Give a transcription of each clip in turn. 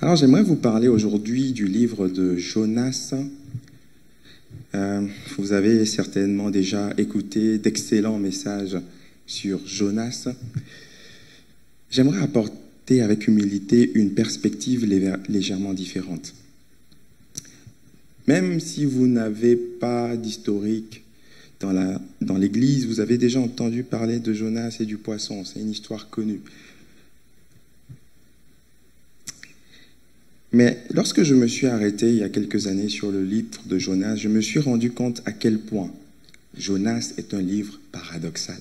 Alors, j'aimerais vous parler aujourd'hui du livre de Jonas. Vous avez certainement déjà écouté d'excellents messages sur Jonas. J'aimerais apporter avec humilité une perspective légèrement différente. Même si vous n'avez pas d'historique dans l'Église, vous avez déjà entendu parler de Jonas et du poisson. C'est une histoire connue. Mais lorsque je me suis arrêté il y a quelques années sur le livre de Jonas, je me suis rendu compte à quel point Jonas est un livre paradoxal.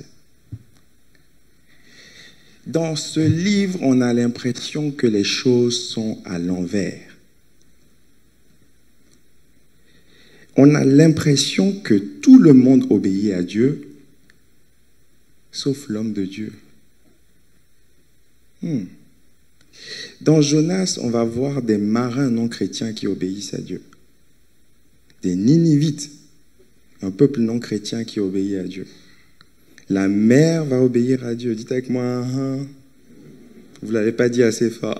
Dans ce livre, on a l'impression que les choses sont à l'envers. On a l'impression que tout le monde obéit à Dieu, sauf l'homme de Dieu. Dans Jonas, on va voir des marins non chrétiens qui obéissent à Dieu. Des Ninivites, un peuple non chrétien qui obéit à Dieu. La mer va obéir à Dieu. Dites avec moi, Vous ne l'avez pas dit assez fort.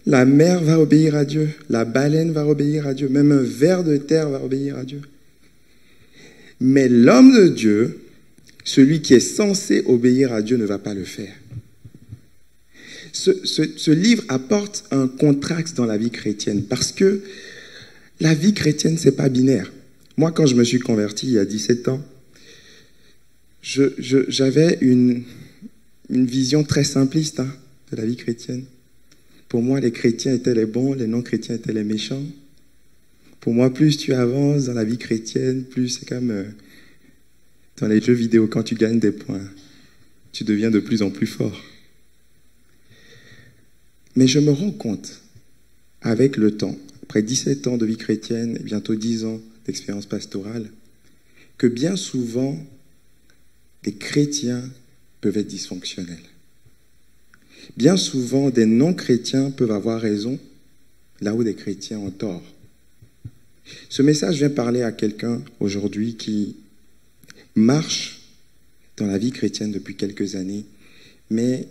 La mer va obéir à Dieu. La baleine va obéir à Dieu. Même un ver de terre va obéir à Dieu. Mais l'homme de Dieu, celui qui est censé obéir à Dieu, ne va pas le faire. Ce livre apporte un contraste dans la vie chrétienne parce que la vie chrétienne, ce n'est pas binaire. Moi, quand je me suis converti il y a 17 ans, j'avais une vision très simpliste de la vie chrétienne. Pour moi, les chrétiens étaient les bons, les non-chrétiens étaient les méchants. Pour moi, plus tu avances dans la vie chrétienne, plus c'est comme dans les jeux vidéo, quand tu gagnes des points, tu deviens de plus en plus fort. Mais je me rends compte, avec le temps, après 17 ans de vie chrétienne et bientôt 10 ans d'expérience pastorale, que bien souvent, des chrétiens peuvent être dysfonctionnels. Bien souvent, des non-chrétiens peuvent avoir raison, là où des chrétiens ont tort. Ce message vient parler à quelqu'un aujourd'hui qui marche dans la vie chrétienne depuis quelques années, mais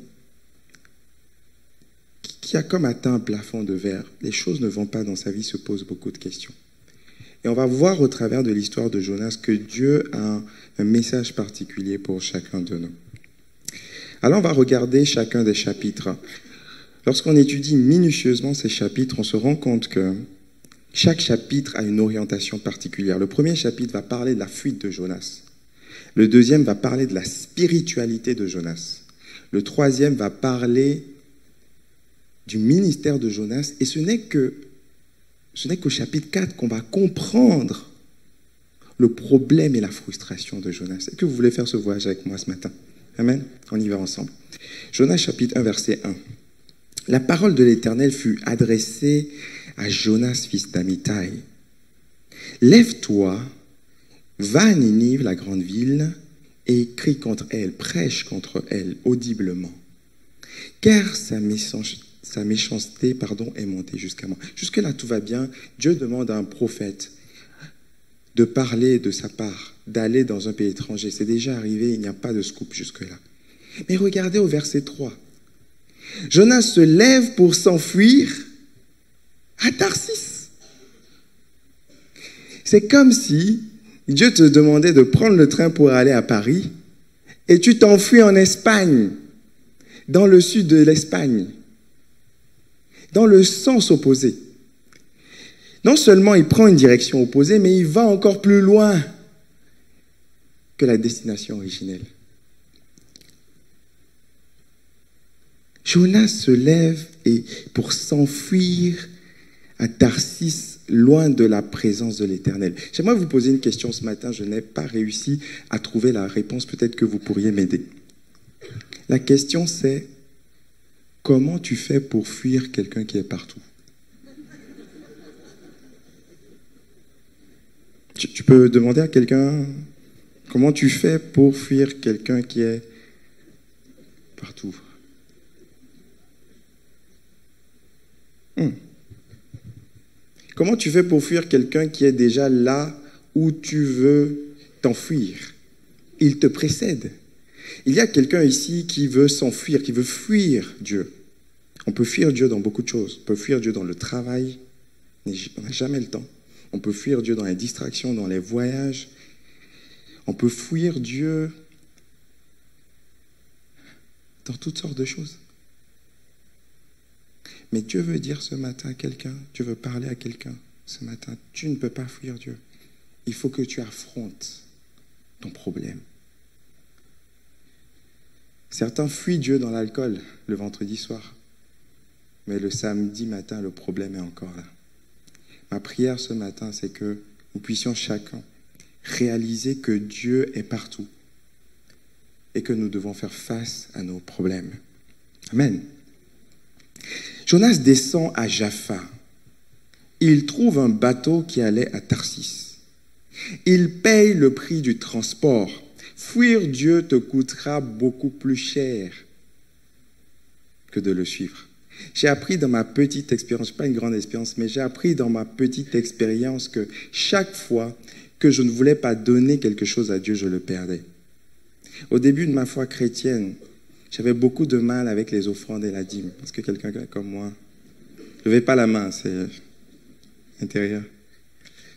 qui a comme atteint un plafond de verre. Les choses ne vont pas dans sa vie, se pose beaucoup de questions. Et on va voir au travers de l'histoire de Jonas que Dieu a un message particulier pour chacun de nous. Alors on va regarder chacun des chapitres. Lorsqu'on étudie minutieusement ces chapitres, on se rend compte que chaque chapitre a une orientation particulière. Le premier chapitre va parler de la fuite de Jonas. Le deuxième va parler de la spiritualité de Jonas. Le troisième va parler du ministère de Jonas. Et ce n'est qu'au chapitre 4 qu'on va comprendre le problème et la frustration de Jonas. Est-ce que vous voulez faire ce voyage avec moi ce matin? Amen. On y va ensemble. Jonas chapitre 1, verset 1. La parole de l'Éternel fut adressée à Jonas, fils d'Amittai. Lève-toi, va à Ninive, la grande ville, et crie contre elle, prêche contre elle audiblement. Car sa méchanceté est montée jusqu'à moi. Jusque-là, tout va bien. Dieu demande à un prophète de parler de sa part, d'aller dans un pays étranger. C'est déjà arrivé, il n'y a pas de scoop jusque-là. Mais regardez au verset 3. Jonas se lève pour s'enfuir à Tarsis. C'est comme si Dieu te demandait de prendre le train pour aller à Paris et tu t'enfuis en Espagne, dans le sud de l'Espagne, dans le sens opposé. Non seulement il prend une direction opposée, mais il va encore plus loin que la destination originelle. Jonas se lève pour s'enfuir à Tarsis, loin de la présence de l'Éternel. J'aimerais vous poser une question ce matin. Je n'ai pas réussi à trouver la réponse. Peut-être que vous pourriez m'aider. La question c'est, comment tu fais pour fuir quelqu'un qui est partout? Tu peux demander à quelqu'un, comment tu fais pour fuir quelqu'un qui est partout? Comment tu fais pour fuir quelqu'un qui est déjà là où tu veux t'enfuir? Il te précède. Il y a quelqu'un ici qui veut s'enfuir, qui veut fuir Dieu. On peut fuir Dieu dans beaucoup de choses. On peut fuir Dieu dans le travail. On n'a jamais le temps. On peut fuir Dieu dans les distractions, dans les voyages. On peut fuir Dieu dans toutes sortes de choses. Mais Dieu veut dire ce matin à quelqu'un, Dieu veut parler à quelqu'un ce matin, tu ne peux pas fuir Dieu. Il faut que tu affrontes ton problème. Certains fuient Dieu dans l'alcool le vendredi soir. Mais le samedi matin, le problème est encore là. Ma prière ce matin, c'est que nous puissions chacun réaliser que Dieu est partout et que nous devons faire face à nos problèmes. Amen. Jonas descend à Jaffa. Il trouve un bateau qui allait à Tarsis. Il paye le prix du transport. Fuir Dieu te coûtera beaucoup plus cher que de le suivre. J'ai appris dans ma petite expérience, pas une grande expérience, mais j'ai appris dans ma petite expérience que chaque fois que je ne voulais pas donner quelque chose à Dieu, je le perdais. Au début de ma foi chrétienne, j'avais beaucoup de mal avec les offrandes et la dîme. Parce que quelqu'un comme moi, ne levez pas la main, c'est intérieur.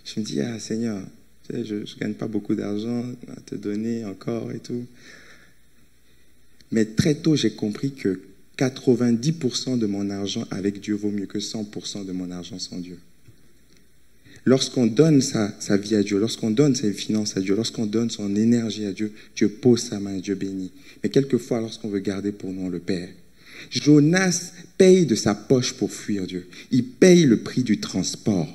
Je me dis, ah Seigneur, je ne gagne pas beaucoup d'argent à te donner encore et tout. Mais très tôt, j'ai compris que 90% de mon argent avec Dieu vaut mieux que 100% de mon argent sans Dieu. Lorsqu'on donne sa vie à Dieu, lorsqu'on donne ses finances à Dieu, lorsqu'on donne son énergie à Dieu, Dieu pose sa main et Dieu bénit. Mais quelquefois, lorsqu'on veut garder pour nous, on le perd. Jonas paye de sa poche pour fuir Dieu. Il paye le prix du transport.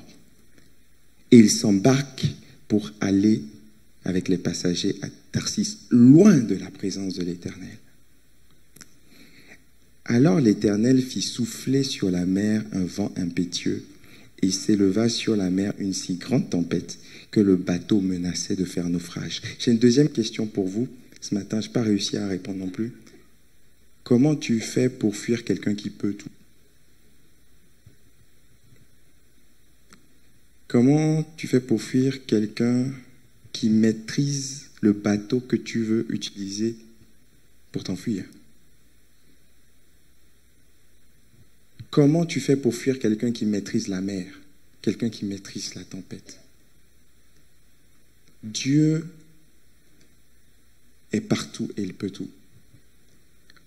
Et il s'embarque pour aller avec les passagers à Tarsis, loin de la présence de l'Éternel. Alors l'Éternel fit souffler sur la mer un vent impétueux, et s'éleva sur la mer une si grande tempête que le bateau menaçait de faire naufrage. J'ai une deuxième question pour vous. Ce matin, je n'ai pas réussi à répondre non plus. Comment tu fais pour fuir quelqu'un qui peut tout? Comment tu fais pour fuir quelqu'un qui maîtrise le bateau que tu veux utiliser pour t'enfuir? Comment tu fais pour fuir quelqu'un qui maîtrise la mer, quelqu'un qui maîtrise la tempête? Dieu est partout et il peut tout.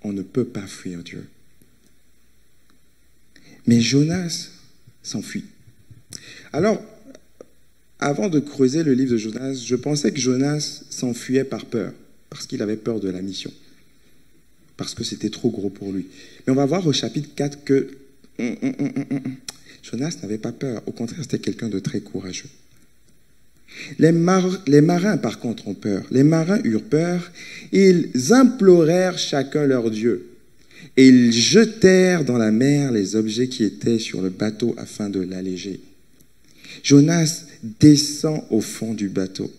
On ne peut pas fuir Dieu. Mais Jonas s'enfuit. Alors, avant de creuser le livre de Jonas, je pensais que Jonas s'enfuyait par peur, parce qu'il avait peur de la mission, parce que c'était trop gros pour lui. Mais on va voir au chapitre 4 que Jonas n'avait pas peur. Au contraire, c'était quelqu'un de très courageux. Les marins, par contre, ont peur. Les marins eurent peur. Ils implorèrent chacun leur Dieu. Et ils jetèrent dans la mer les objets qui étaient sur le bateau afin de l'alléger. Jonas descend au fond du bateau.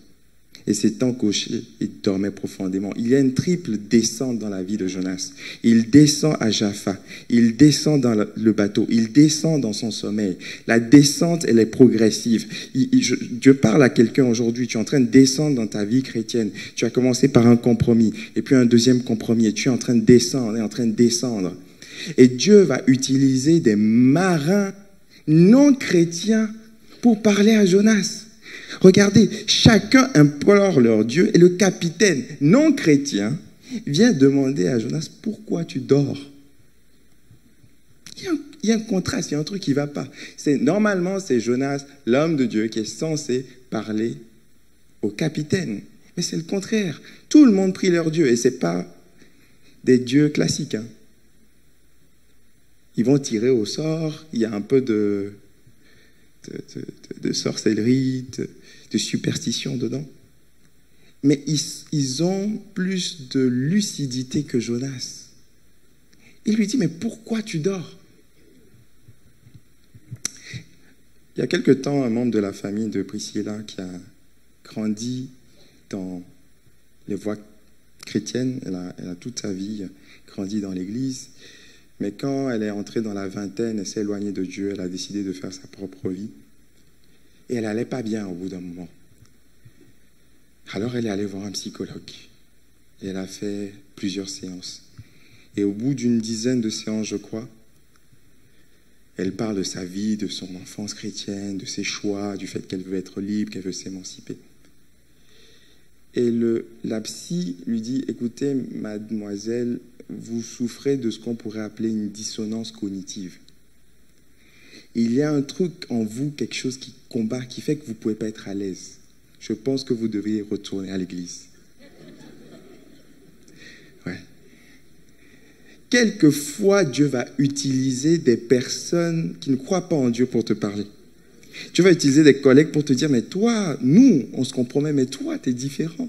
Et s'étant couché, il dormait profondément. Il y a une triple descente dans la vie de Jonas. Il descend à Jaffa, il descend dans le bateau, il descend dans son sommeil. La descente, elle est progressive. Dieu parle à quelqu'un aujourd'hui, tu es en train de descendre dans ta vie chrétienne. Tu as commencé par un compromis, et puis un deuxième compromis, et tu es en train de descendre, Et Dieu va utiliser des marins non chrétiens pour parler à Jonas. Regardez, chacun implore leur Dieu et le capitaine non chrétien vient demander à Jonas, pourquoi tu dors? Il y a un contraste, il y a un truc qui ne va pas. Normalement, c'est Jonas, l'homme de Dieu, qui est censé parler au capitaine. Mais c'est le contraire. Tout le monde prie leur Dieu et ce n'est pas des dieux classiques. Ils vont tirer au sort, il y a un peu de sorcellerie, de superstition dedans. Mais ils ont plus de lucidité que Jonas. Il lui dit, mais pourquoi tu dors? Il y a quelque temps, un membre de la famille de Priscilla qui a grandi dans les voies chrétiennes, elle a toute sa vie grandi dans l'église, mais quand elle est entrée dans la vingtaine, elle s'est éloignée de Dieu, elle a décidé de faire sa propre vie. Et elle n'allait pas bien au bout d'un moment. Alors elle est allée voir un psychologue. Et elle a fait plusieurs séances. Et au bout d'une dizaine de séances, je crois, Elle parle de sa vie, de son enfance chrétienne, de ses choix, du fait qu'elle veut être libre, qu'elle veut s'émanciper. Et la psy lui dit, écoutez, mademoiselle, vous souffrez de ce qu'on pourrait appeler une dissonance cognitive. Il y a un truc en vous, quelque chose qui combat, qui fait que vous ne pouvez pas être à l'aise. Je pense que vous devriez retourner à l'église. Ouais. Quelquefois, Dieu va utiliser des personnes qui ne croient pas en Dieu pour te parler. Dieu va utiliser des collègues pour te dire, mais toi, nous, on se compromet, mais toi, tu es différent.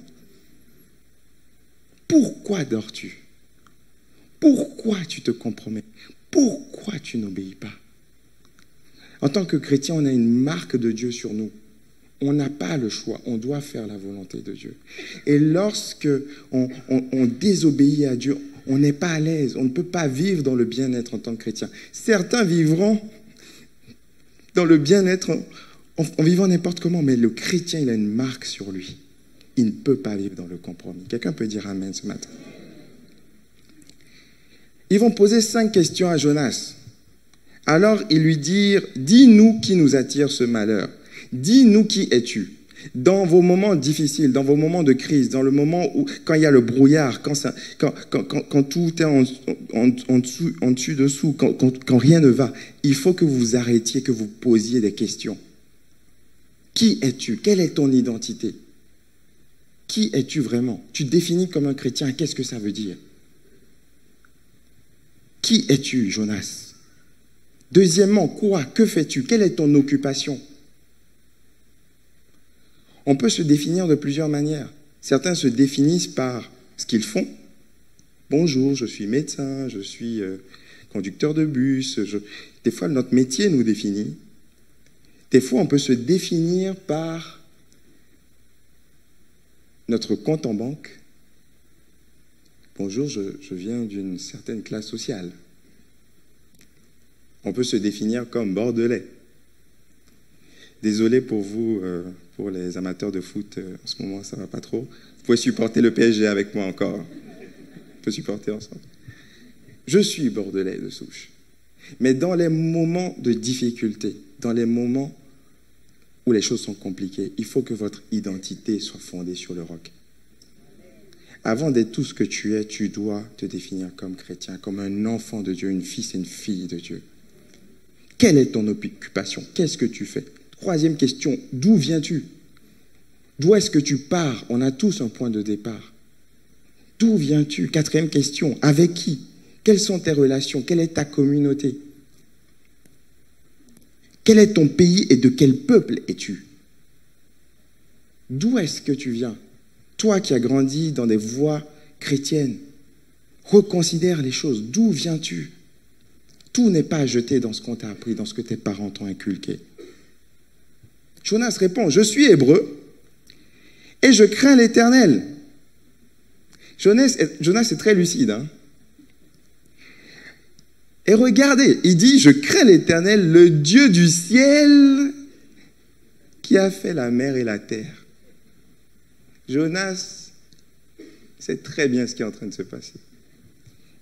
Pourquoi dors-tu? Pourquoi tu te compromets? Pourquoi tu n'obéis pas? En tant que chrétien, on a une marque de Dieu sur nous. On n'a pas le choix, on doit faire la volonté de Dieu. Et lorsque on désobéit à Dieu, on n'est pas à l'aise, on ne peut pas vivre dans le bien-être en tant que chrétien. Certains vivront dans le bien-être en vivant n'importe comment, mais le chrétien, il a une marque sur lui. Il ne peut pas vivre dans le compromis. Quelqu'un peut dire Amen ce matin? Ils vont poser 5 questions à Jonas. Alors ils lui dirent, dis-nous qui nous attire ce malheur. Dis-nous qui es-tu? Dans vos moments difficiles, dans vos moments de crise, dans le moment où, quand il y a le brouillard, quand tout est en dessus, quand rien ne va, il faut que vous vous arrêtiez, que vous posiez des questions. Qui es-tu? Quelle est ton identité? Qui es-tu vraiment? Tu te définis comme un chrétien, qu'est-ce que ça veut dire? Qui es-tu, Jonas? Deuxièmement, quoi? Que fais-tu? Quelle est ton occupation? On peut se définir de plusieurs manières. Certains se définissent par ce qu'ils font. Bonjour, je suis médecin, je suis conducteur de bus. Des fois, notre métier nous définit. Des fois, on peut se définir par notre compte en banque. Bonjour, je viens d'une certaine classe sociale. On peut se définir comme bordelais. Désolé pour vous, pour les amateurs de foot, en ce moment, ça ne va pas trop. Vous pouvez supporter le PSG avec moi encore. On peut supporter ensemble. Je suis bordelais de souche. Mais dans les moments de difficulté, dans les moments où les choses sont compliquées, il faut que votre identité soit fondée sur le roc. Avant d'être tout ce que tu es, tu dois te définir comme chrétien, comme un enfant de Dieu, une fille et une fille de Dieu. Quelle est ton occupation? Qu'est-ce que tu fais? Troisième question, d'où viens-tu? D'où est-ce que tu pars? On a tous un point de départ. D'où viens-tu? Quatrième question, avec qui? Quelles sont tes relations? Quelle est ta communauté? Quel est ton pays et de quel peuple es-tu? D'où est-ce que tu viens? Toi qui as grandi dans des voies chrétiennes, reconsidère les choses. D'où viens-tu? Tout n'est pas à jeter dans ce qu'on t'a appris, dans ce que tes parents t'ont inculqué. Jonas répond, je suis hébreu et je crains l'Éternel. Jonas est très lucide. Hein? Et regardez, il dit, je crains l'Éternel, le Dieu du ciel qui a fait la mer et la terre. Jonas sait très bien ce qui est en train de se passer.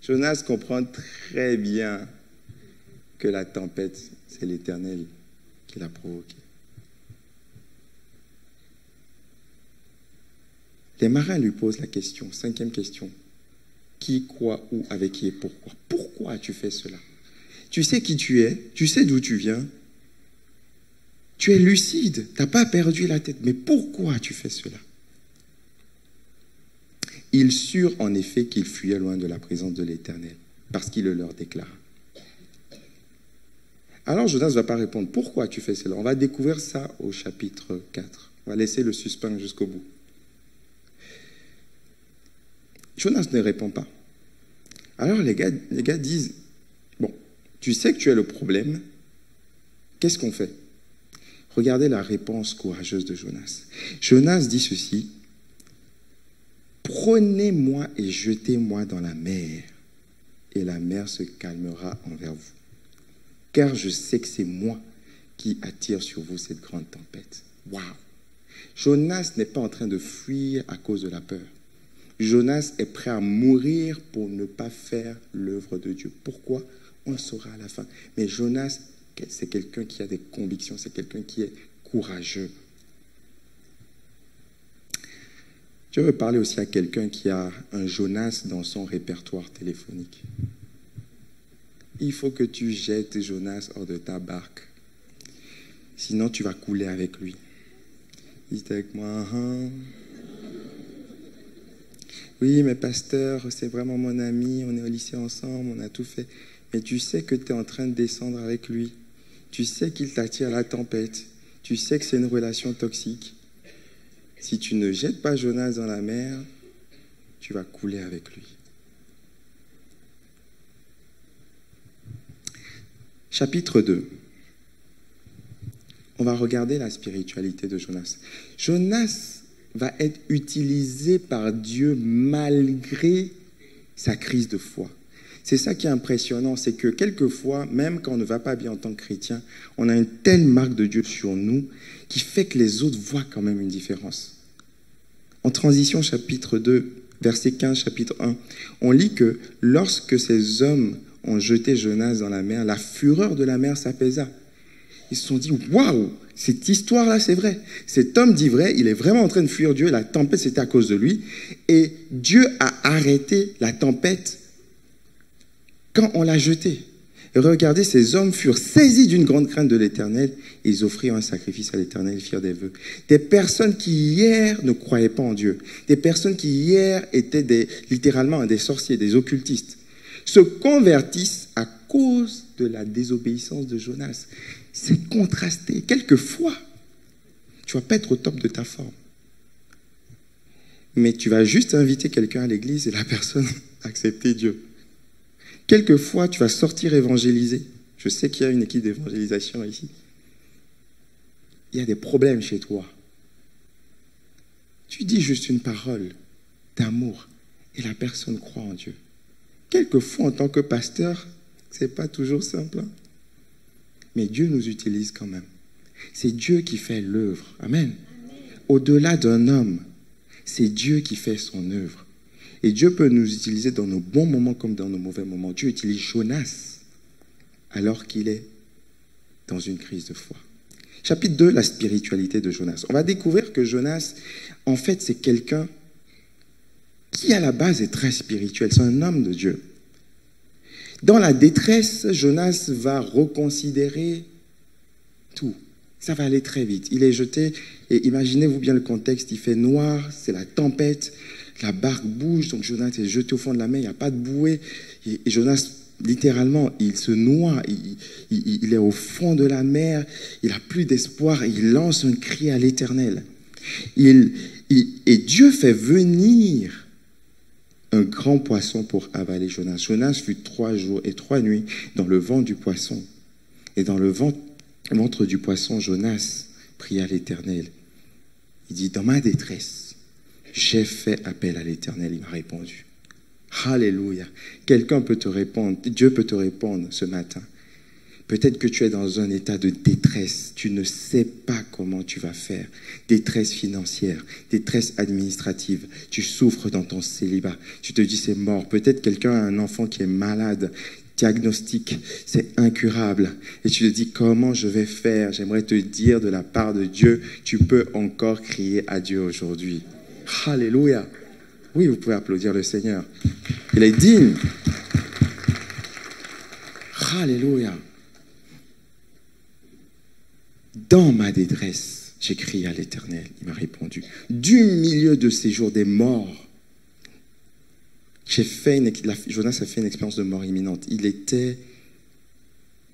Jonas comprend très bien que la tempête, c'est l'Éternel qui l'a provoquée. Les marins lui posent la question, 5e question. Qui, quoi, où, avec qui et pourquoi? Pourquoi tu fais cela? Tu sais qui tu es, tu sais d'où tu viens. Tu es lucide, tu n'as pas perdu la tête. Mais pourquoi tu fais cela? Ils surent en effet qu'ils fuyaient loin de la présence de l'Éternel, parce qu'il le leur déclara. Alors Jonas ne va pas répondre, pourquoi tu fais cela? On va découvrir ça au chapitre 4. On va laisser le suspense jusqu'au bout. Jonas ne répond pas. Alors les gars disent, bon, tu sais que tu es le problème, qu'est-ce qu'on fait? Regardez la réponse courageuse de Jonas. Jonas dit ceci, prenez-moi et jetez-moi dans la mer, et la mer se calmera envers vous. Car je sais que c'est moi qui attire sur vous cette grande tempête. Waouh! Jonas n'est pas en train de fuir à cause de la peur. Jonas est prêt à mourir pour ne pas faire l'œuvre de Dieu. Pourquoi? On le saura à la fin. Mais Jonas, c'est quelqu'un qui a des convictions, c'est quelqu'un qui est courageux. Je veux parler aussi à quelqu'un qui a un Jonas dans son répertoire téléphonique. Il faut que tu jettes Jonas hors de ta barque. Sinon, tu vas couler avec lui. Dites avec moi. Oui, mais pasteur, c'est vraiment mon ami, on est au lycée ensemble, on a tout fait. Mais tu sais que tu es en train de descendre avec lui. Tu sais qu'il t'attire à la tempête. Tu sais que c'est une relation toxique. Si tu ne jettes pas Jonas dans la mer, tu vas couler avec lui. Chapitre 2. On va regarder la spiritualité de Jonas. Jonas va être utilisé par Dieu malgré sa crise de foi. C'est ça qui est impressionnant, c'est que quelquefois, même quand on ne va pas bien en tant que chrétien, on a une telle marque de Dieu sur nous qui fait que les autres voient quand même une différence. En transition, chapitre 2, verset 15, chapitre 1, on lit que lorsque ces hommes ont jeté Jonas dans la mer, la fureur de la mer s'apaisa. Ils se sont dit, waouh, cette histoire-là, c'est vrai. Cet homme dit vrai, il est vraiment en train de fuir Dieu, la tempête, c'était à cause de lui. Et Dieu a arrêté la tempête quand on l'a jeté. Et regardez, ces hommes furent saisis d'une grande crainte de l'Éternel. Ils offrirent un sacrifice à l'Éternel, ils firent des vœux. Des personnes qui hier ne croyaient pas en Dieu. Des personnes qui hier étaient littéralement des sorciers, des occultistes, se convertissent à cause de la désobéissance de Jonas. C'est contrasté. Quelquefois, tu ne vas pas être au top de ta forme. Mais tu vas juste inviter quelqu'un à l'église et la personne va accepter Dieu. Quelquefois, tu vas sortir évangéliser. Je sais qu'il y a une équipe d'évangélisation ici. Il y a des problèmes chez toi. Tu dis juste une parole d'amour et la personne croit en Dieu. Quelquefois, en tant que pasteur, ce n'est pas toujours simple. Mais Dieu nous utilise quand même. C'est Dieu qui fait l'œuvre. Amen. Au-delà d'un homme, c'est Dieu qui fait son œuvre. Et Dieu peut nous utiliser dans nos bons moments comme dans nos mauvais moments. Dieu utilise Jonas alors qu'il est dans une crise de foi. Chapitre 2, la spiritualité de Jonas. On va découvrir que Jonas, en fait, c'est quelqu'un qui, à la base, est très spirituel. C'est un homme de Dieu. Dans la détresse, Jonas va reconsidérer tout. Ça va aller très vite. Il est jeté, et imaginez-vous bien le contexte, il fait noir, c'est la tempête, la barque bouge, donc Jonas est jeté au fond de la mer, il n'y a pas de bouée, et Jonas, littéralement, il se noie, il est au fond de la mer, il n'a plus d'espoir, il lance un cri à l'Éternel. Et Dieu fait venir un grand poisson pour avaler Jonas. Jonas fut 3 jours et 3 nuits dans le ventre du poisson. Et dans le ventre du poisson, Jonas pria à l'Éternel. Il dit, dans ma détresse, j'ai fait appel à l'Éternel, il m'a répondu. Alléluia. Quelqu'un peut te répondre, Dieu peut te répondre ce matin. Peut-être que tu es dans un état de détresse, tu ne sais pas comment tu vas faire. Détresse financière, détresse administrative, tu souffres dans ton célibat, tu te dis c'est mort. Peut-être quelqu'un a un enfant qui est malade, diagnostic, c'est incurable. Et tu te dis comment je vais faire? J'aimerais te dire de la part de Dieu, tu peux encore crier à Dieu aujourd'hui. Alléluia. Oui, vous pouvez applaudir le Seigneur. Il est digne. Alléluia. Dans ma détresse, j'ai crié à l'Éternel, il m'a répondu. Du milieu de ces jours des morts, Jonas a fait une expérience de mort imminente. Il était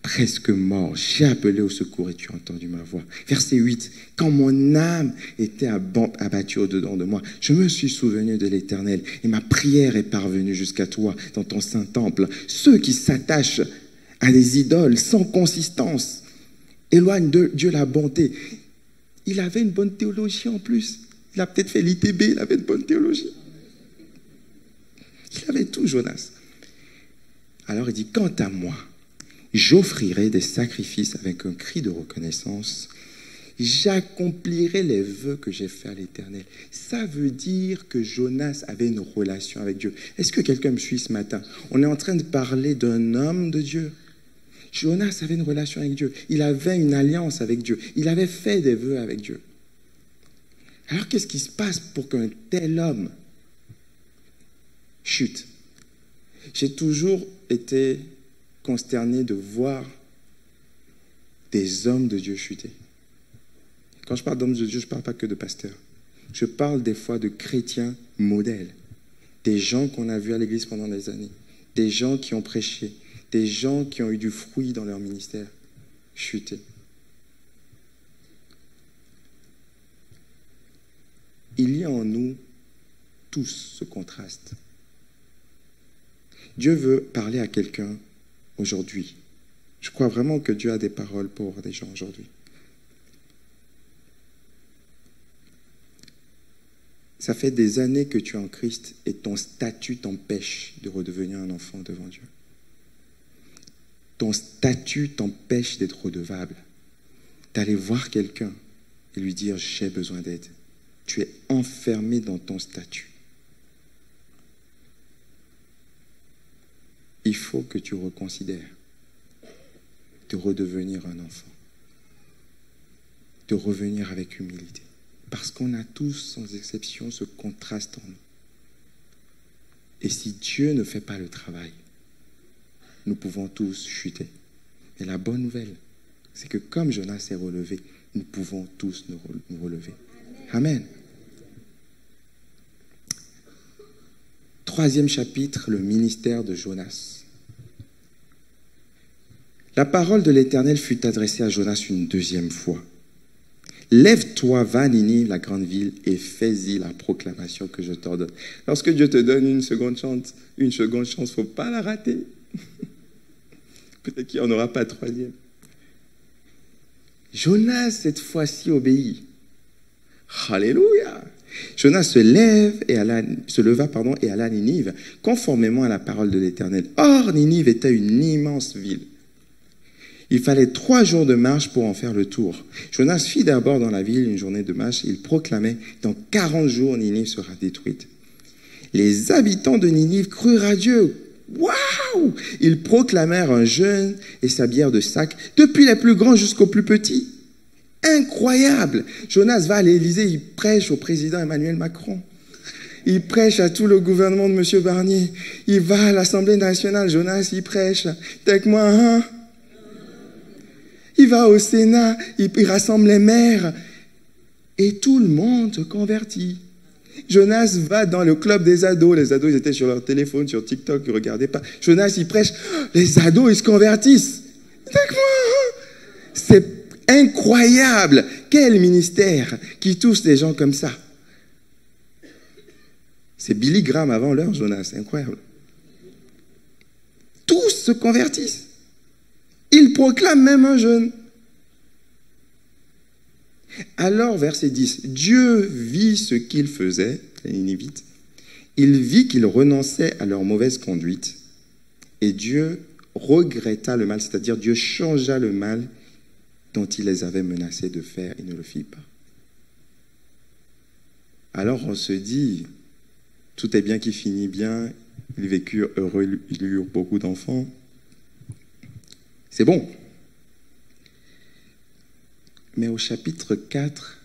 presque mort. J'ai appelé au secours et tu as entendu ma voix. Verset 8. Quand mon âme était abattue au-dedans de moi, je me suis souvenu de l'Éternel et ma prière est parvenue jusqu'à toi dans ton saint temple. Ceux qui s'attachent à des idoles sans consistance éloignent de Dieu la bonté. Il avait une bonne théologie en plus. Il a peut-être fait l'ITB, il avait une bonne théologie. Il avait tout, Jonas. Alors il dit, quant à moi, j'offrirai des sacrifices avec un cri de reconnaissance. J'accomplirai les vœux que j'ai faits à l'Éternel. Ça veut dire que Jonas avait une relation avec Dieu. Est-ce que quelqu'un me suit ce matin? On est en train de parler d'un homme de Dieu, Jonas avait une relation avec Dieu. Il avait une alliance avec Dieu. Il avait fait des vœux avec Dieu. Alors qu'est-ce qui se passe pour qu'un tel homme chute? J'ai toujours été consterné de voir des hommes de Dieu chuter. Quand je parle d'hommes de Dieu, je ne parle pas que de pasteurs. Je parle des fois de chrétiens modèles. Des gens qu'on a vus à l'église pendant des années. Des gens qui ont prêché. Des gens qui ont eu du fruit dans leur ministère. Chuter. Il y a en nous tous ce contraste. Dieu veut parler à quelqu'un aujourd'hui. Je crois vraiment que Dieu a des paroles pour des gens aujourd'hui. Ça fait des années que tu es en Christ et ton statut t'empêche de redevenir un enfant devant Dieu. Ton statut t'empêche d'être redevable, d'aller voir quelqu'un et lui dire « j'ai besoin d'aide ». Tu es enfermé dans ton statut. Il faut que tu reconsidères de redevenir un enfant, de revenir avec humilité. Parce qu'on a tous, sans exception, ce contraste en nous. Et si Dieu ne fait pas le travail, nous pouvons tous chuter. Mais la bonne nouvelle, c'est que comme Jonas s'est relevé, nous pouvons tous nous relever. Amen. 3e chapitre, le ministère de Jonas. La parole de l'Éternel fut adressée à Jonas une 2e fois. Lève-toi, va à Ninive, la grande ville, et fais-y la proclamation que je t'ordonne. Lorsque Dieu te donne une seconde chance, il ne faut pas la rater. Peut-être qu'il n'y en aura pas 3e. Jonas, cette fois-ci, obéit. Alléluia! Jonas se leva et alla à Ninive, conformément à la parole de l'Éternel. Or, Ninive était une immense ville. Il fallait 3 jours de marche pour en faire le tour. Jonas fit d'abord dans la ville une journée de marche. Il proclamait, dans 40 jours, Ninive sera détruite. Les habitants de Ninive crurent à Dieu. Waouh! Ils proclamèrent un jeûne et s'habillèrent de sac, depuis les plus grands jusqu'aux plus petits. Incroyable! Jonas va à l'Élysée, il prêche au président Emmanuel Macron. Il prêche à tout le gouvernement de M. Barnier. Il va à l'Assemblée nationale, Jonas, il prêche. T'es avec moi, hein? Il va au Sénat, il rassemble les maires. Et tout le monde se convertit. Jonas va dans le club des ados. Les ados, ils étaient sur leur téléphone, sur TikTok, ils ne regardaient pas. Jonas, il prêche. Les ados, ils se convertissent. C'est incroyable. Quel ministère qui touche des gens comme ça. C'est Billy Graham avant l'heure, Jonas. C'est incroyable. Tous se convertissent. Il proclame même un jeûne. Alors, verset 10, Dieu vit ce qu'ils faisaient, les Ninivites. Il vit qu'ils renonçaient à leur mauvaise conduite. Et Dieu regretta le mal, c'est-à-dire Dieu changea le mal dont il les avait menacés de faire et ne le fit pas. Alors on se dit, tout est bien qui finit bien, ils vécurent heureux, ils eurent beaucoup d'enfants. C'est bon. Mais au chapitre 4,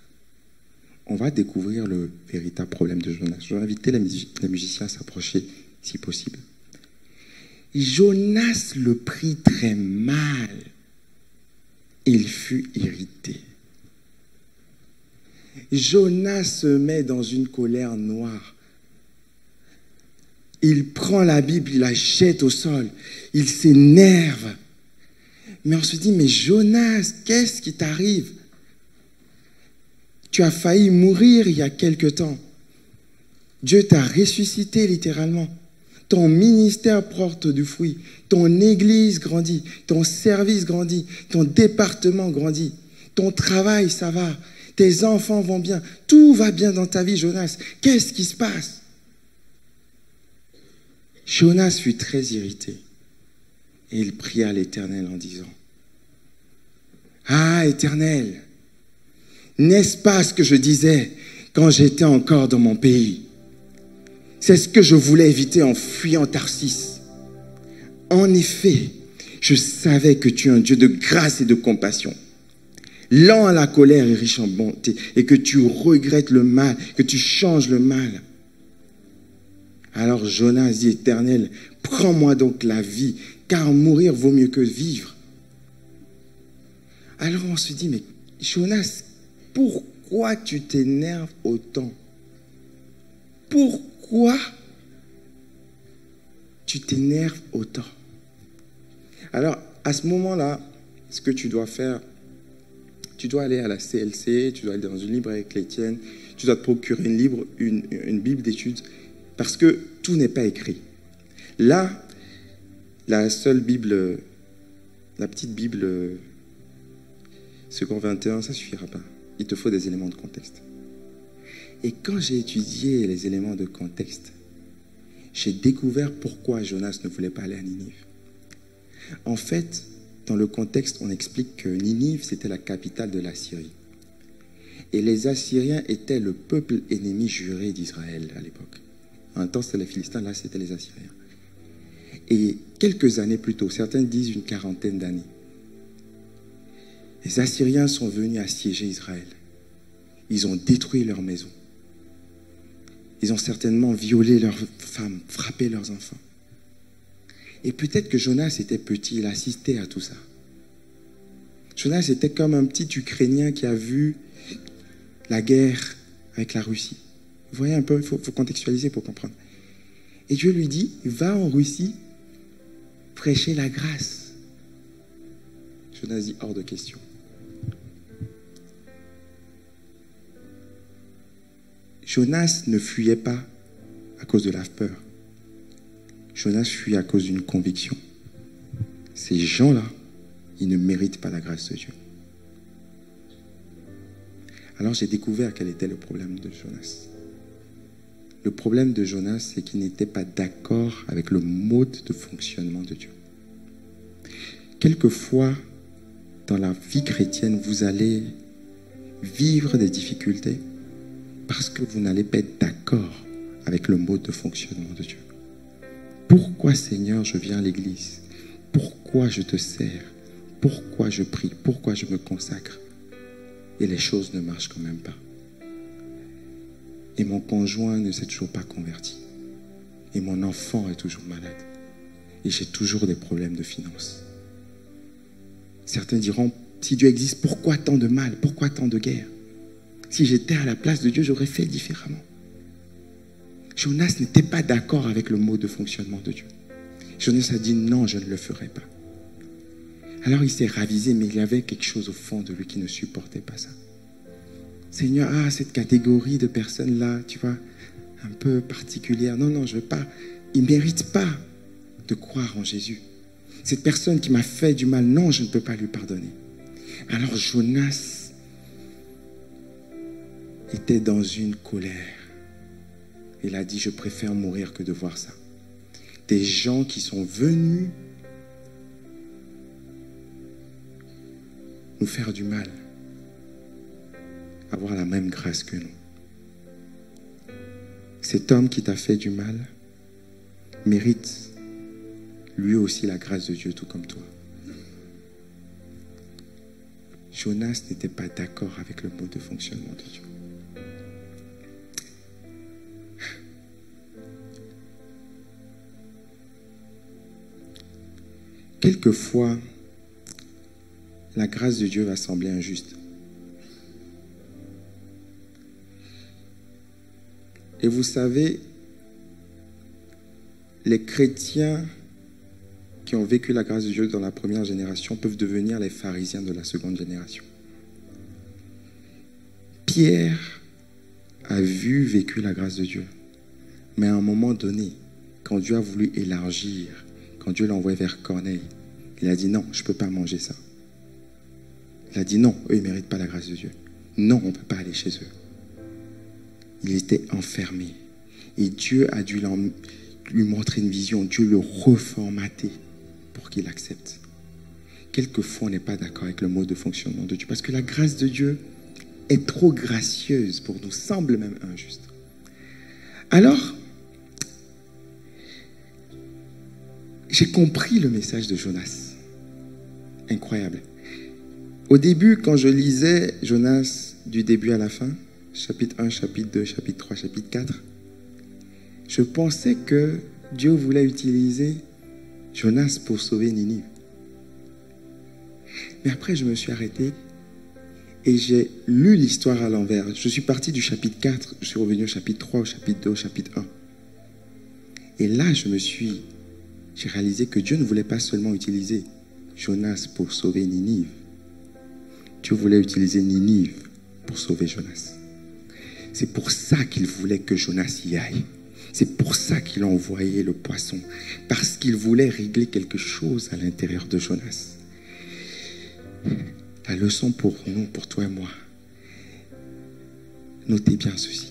on va découvrir le véritable problème de Jonas. Je vais inviter les musiciens à s'approcher, si possible. Jonas le prit très mal. Il fut irrité. Jonas se met dans une colère noire. Il prend la Bible, il la jette au sol. Il s'énerve. Mais on se dit, mais Jonas, qu'est-ce qui t'arrive? Tu as failli mourir il y a quelque temps. Dieu t'a ressuscité littéralement. Ton ministère porte du fruit. Ton église grandit. Ton service grandit. Ton département grandit. Ton travail, ça va. Tes enfants vont bien. Tout va bien dans ta vie, Jonas. Qu'est-ce qui se passe? Jonas fut très irrité. Et il pria l'Éternel en disant, « Ah, Éternel, n'est-ce pas ce que je disais quand j'étais encore dans mon pays? C'est ce que je voulais éviter en fuyant Tarsis. En effet, Je savais que tu es un Dieu de grâce et de compassion, lent à la colère et riche en bonté, et que tu regrettes le mal, que tu changes le mal. Alors Jonas dit, Éternel, prends-moi donc la vie, car mourir vaut mieux que vivre. Alors on se dit, mais Jonas, pourquoi tu t'énerves autant? Pourquoi tu t'énerves autant? Alors, à ce moment-là, ce que tu dois faire, tu dois aller à la CLC, tu dois aller dans une librairie chrétienne, tu dois te procurer une Bible d'études, parce que tout n'est pas écrit. Là, la seule Bible, la petite Bible Second 21, ça ne suffira pas. Il te faut des éléments de contexte. Et quand j'ai étudié les éléments de contexte, j'ai découvert pourquoi Jonas ne voulait pas aller à Ninive. En fait, dans le contexte, on explique que Ninive, c'était la capitale de l'Assyrie. Et les Assyriens étaient le peuple ennemi juré d'Israël à l'époque. En un temps, c'était les Philistins, là, c'était les Assyriens. Et quelques années plus tôt, certains disent une quarantaine d'années, les Assyriens sont venus assiéger Israël. Ils ont détruit leurs maisons. Ils ont certainement violé leurs femmes, frappé leurs enfants. Et peut-être que Jonas était petit, il assistait à tout ça. Jonas était comme un petit Ukrainien qui a vu la guerre avec la Russie. Vous voyez un peu, il faut contextualiser pour comprendre. Et Dieu lui dit, va en Russie prêcher la grâce. Jonas dit, hors de question. Jonas ne fuyait pas à cause de la peur. Jonas fuit à cause d'une conviction. Ces gens-là, ils ne méritent pas la grâce de Dieu. Alors j'ai découvert quel était le problème de Jonas. Le problème de Jonas, c'est qu'il n'était pas d'accord avec le mode de fonctionnement de Dieu. Quelquefois, dans la vie chrétienne, vous allez vivre des difficultés parce que vous n'allez pas être d'accord avec le mode de fonctionnement de Dieu. Pourquoi, Seigneur, je viens à l'église? Pourquoi je te sers? Pourquoi je prie? Pourquoi je me consacre? Et les choses ne marchent quand même pas. Et mon conjoint ne s'est toujours pas converti. Et mon enfant est toujours malade. Et j'ai toujours des problèmes de finances. Certains diront, si Dieu existe, pourquoi tant de mal? Pourquoi tant de guerre? Si j'étais à la place de Dieu, j'aurais fait différemment. Jonas n'était pas d'accord avec le mode de fonctionnement de Dieu. Jonas a dit non, je ne le ferai pas. Alors il s'est ravisé, mais il y avait quelque chose au fond de lui qui ne supportait pas ça. Seigneur, cette catégorie de personnes-là, tu vois, un peu particulière. Non, je ne veux pas. Ils ne méritent pas de croire en Jésus. Cette personne qui m'a fait du mal, non, je ne peux pas lui pardonner. Alors Jonas était dans une colère. Il a dit, je préfère mourir que de voir ça. Des gens qui sont venus nous faire du mal, avoir la même grâce que nous. Cet homme qui t'a fait du mal mérite lui aussi la grâce de Dieu, tout comme toi. Jonas n'était pas d'accord avec le mode de fonctionnement de Dieu. Quelquefois, la grâce de Dieu va sembler injuste. Et vous savez, les chrétiens qui ont vécu la grâce de Dieu dans la première génération peuvent devenir les pharisiens de la seconde génération. Pierre a vécu la grâce de Dieu. Mais à un moment donné, quand Dieu a voulu élargir, quand Dieu l'a envoyé vers Corneille, il a dit non, je ne peux pas manger ça. Il a dit non, eux ils ne méritent pas la grâce de Dieu. Non, on ne peut pas aller chez eux. Il était enfermé. Et Dieu a dû lui montrer une vision. Dieu le reformater pour qu'il accepte. Quelquefois, on n'est pas d'accord avec le mode de fonctionnement de Dieu. Parce que la grâce de Dieu est trop gracieuse pour nous, semble même injuste. Alors, j'ai compris le message de Jonas. incroyable. Au début, quand je lisais Jonas du début à la fin, chapitre 1, chapitre 2, chapitre 3, chapitre 4, je pensais que Dieu voulait utiliser Jonas pour sauver Ninive. Mais après, je me suis arrêté et j'ai lu l'histoire à l'envers. Je suis parti du chapitre 4, je suis revenu au chapitre 3, au chapitre 2, au chapitre 1. Et là, j'ai réalisé que Dieu ne voulait pas seulement utiliser Jonas pour sauver Ninive. Dieu voulait utiliser Ninive pour sauver Jonas. C'est pour ça qu'il voulait que Jonas y aille. C'est pour ça qu'il a envoyé le poisson. Parce qu'il voulait régler quelque chose à l'intérieur de Jonas. La leçon pour nous, pour toi et moi. Notez bien ceci.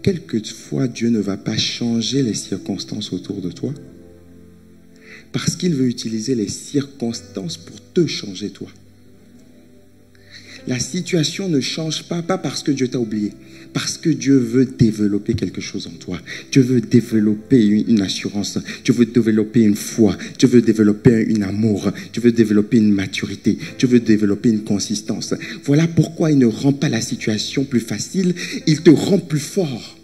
Quelquefois, Dieu ne va pas changer les circonstances autour de toi. Parce qu'il veut utiliser les circonstances pour te changer toi. La situation ne change pas parce que Dieu t'a oublié, parce que Dieu veut développer quelque chose en toi. Dieu veut développer une assurance, Dieu veut développer une foi, Dieu veut développer un amour, Dieu veut développer une maturité, Dieu veut développer une consistance. Voilà pourquoi il ne rend pas la situation plus facile, il te rend plus fort.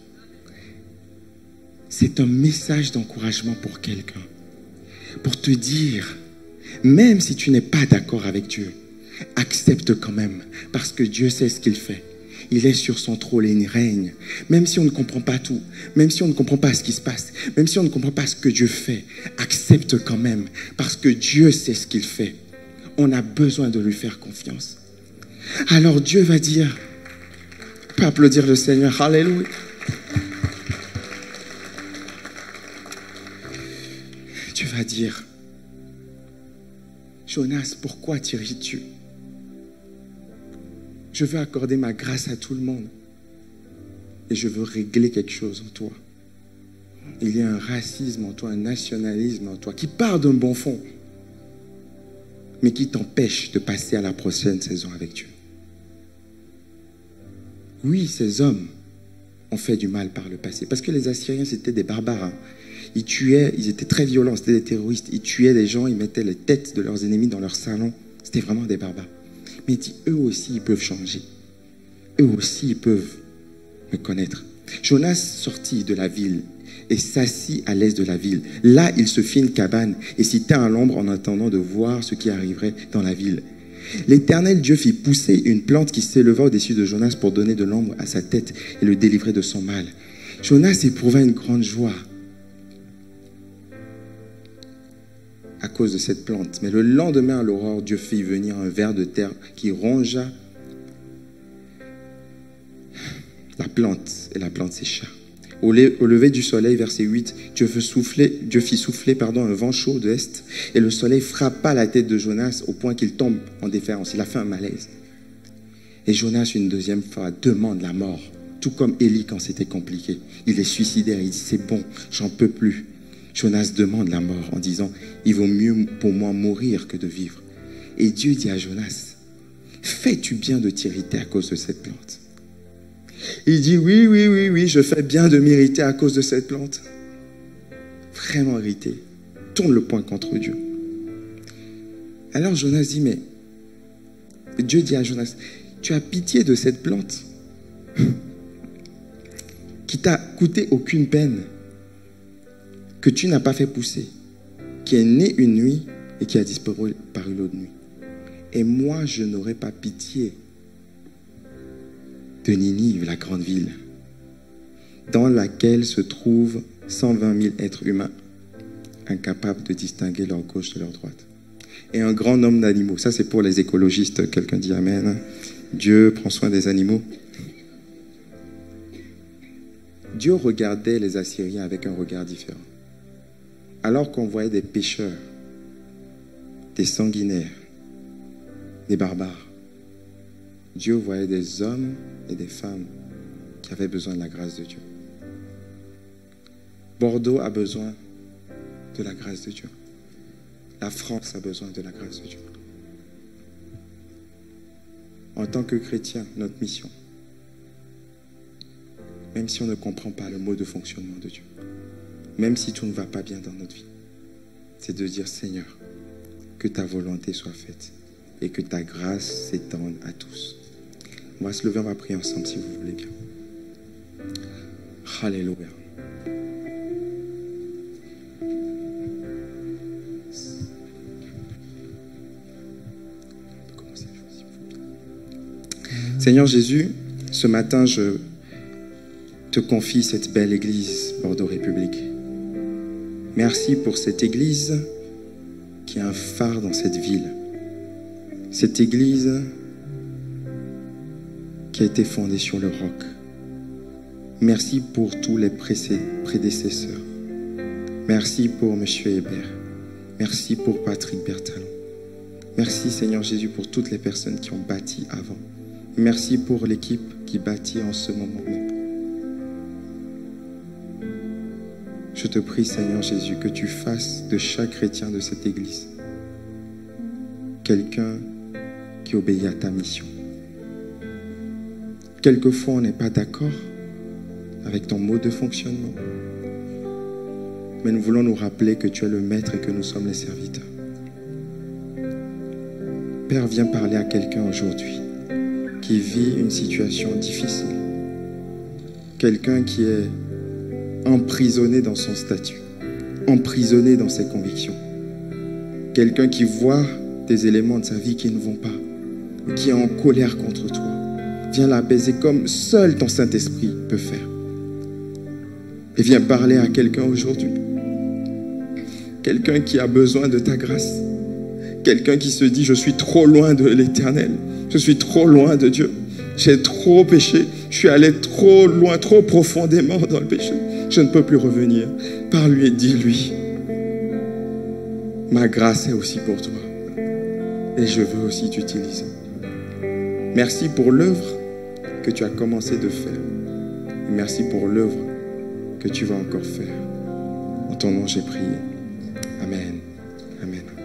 C'est un message d'encouragement pour quelqu'un, pour te dire, même si tu n'es pas d'accord avec Dieu, accepte quand même, parce que Dieu sait ce qu'il fait. Il est sur son trône et il règne. Même si on ne comprend pas tout, même si on ne comprend pas ce qui se passe, même si on ne comprend pas ce que Dieu fait, accepte quand même, parce que Dieu sait ce qu'il fait. On a besoin de lui faire confiance. Alors Dieu va dire, on peut applaudir le Seigneur, alléluia. Dieu va dire, Jonas, pourquoi t'irrites-tu? Je veux accorder ma grâce à tout le monde. Et je veux régler quelque chose en toi. Il y a un racisme en toi, un nationalisme en toi, qui part d'un bon fond, mais qui t'empêche de passer à la prochaine saison avec Dieu. Oui, ces hommes ont fait du mal par le passé. Parce que les Assyriens, c'était des barbares. Hein. Ils tuaient, ils étaient très violents, c'était des terroristes. Ils tuaient des gens, ils mettaient les têtes de leurs ennemis dans leur salon. C'était vraiment des barbares. Mais il dit, eux aussi, ils peuvent changer. Eux aussi, ils peuvent me connaître. Jonas sortit de la ville et s'assit à l'est de la ville. Là, il se fit une cabane et s'y tint à l'ombre en attendant de voir ce qui arriverait dans la ville. L'Éternel Dieu fit pousser une plante qui s'éleva au-dessus de Jonas pour donner de l'ombre à sa tête et le délivrer de son mal. Jonas éprouva une grande joie à cause de cette plante. Mais le lendemain à l'aurore, Dieu fit venir un ver de terre qui rongea la plante et la plante sécha. Au lever du soleil, verset 8, Dieu fit souffler un vent chaud de l'est et le soleil frappa la tête de Jonas au point qu'il tombe en déférence. Il a fait un malaise. Et Jonas, une deuxième fois, demande la mort, tout comme Élie quand c'était compliqué. Il est suicidaire, il dit c'est bon, j'en peux plus. Jonas demande la mort en disant, il vaut mieux pour moi mourir que de vivre. Et Dieu dit à Jonas, fais-tu bien de t'irriter à cause de cette plante? Il dit, oui, je fais bien de m'irriter à cause de cette plante. Vraiment irrité. Tourne le poing contre Dieu. Alors Jonas dit, mais Dieu dit à Jonas, tu as pitié de cette plante qui t'a coûté aucune peine, que tu n'as pas fait pousser, qui est née une nuit et qui a disparu par une autre nuit. Et moi, je n'aurai pas pitié de Ninive, la grande ville, dans laquelle se trouvent 120 000 êtres humains, incapables de distinguer leur gauche de leur droite. Et un grand nombre d'animaux. Ça, c'est pour les écologistes. Quelqu'un dit Amen. Dieu prend soin des animaux. Dieu regardait les Assyriens avec un regard différent. Alors qu'on voyait des pécheurs, des sanguinaires, des barbares, Dieu voyait des hommes et des femmes qui avaient besoin de la grâce de Dieu. Bordeaux a besoin de la grâce de Dieu. La France a besoin de la grâce de Dieu. En tant que chrétien, notre mission, même si on ne comprend pas le mode de fonctionnement de Dieu, même si tout ne va pas bien dans notre vie, c'est de dire, Seigneur, que ta volonté soit faite et que ta grâce s'étende à tous. On va se lever, on va prier ensemble si vous voulez bien. Alléluia. Seigneur Jésus, ce matin, je te confie cette belle église Bordeaux République. Merci pour cette église qui est un phare dans cette ville. Cette église qui a été fondée sur le roc. Merci pour tous les prédécesseurs. Merci pour M. Hébert. Merci pour Patrick Bertalon. Merci Seigneur Jésus pour toutes les personnes qui ont bâti avant. Merci pour l'équipe qui bâtit en ce moment même. Je te prie Seigneur Jésus que tu fasses de chaque chrétien de cette église quelqu'un qui obéit à ta mission. Quelquefois on n'est pas d'accord avec ton mode de fonctionnement. Mais nous voulons nous rappeler que tu es le maître et que nous sommes les serviteurs. Père, viens parler à quelqu'un aujourd'hui qui vit une situation difficile. Quelqu'un qui est emprisonné dans son statut, emprisonné dans ses convictions. Quelqu'un qui voit des éléments de sa vie qui ne vont pas, ou qui est en colère contre toi. Viens l'apaiser comme seul ton Saint-Esprit peut faire. Et viens parler à quelqu'un aujourd'hui. Quelqu'un qui a besoin de ta grâce. Quelqu'un qui se dit, je suis trop loin de l'Éternel. Je suis trop loin de Dieu. J'ai trop péché. Je suis allé trop loin, trop profondément dans le péché. Je ne peux plus revenir. Parle-lui et dis-lui, ma grâce est aussi pour toi. Et je veux aussi t'utiliser. Merci pour l'œuvre que tu as commencé de faire. Et merci pour l'œuvre que tu vas encore faire. En ton nom, j'ai prié. Amen. Amen.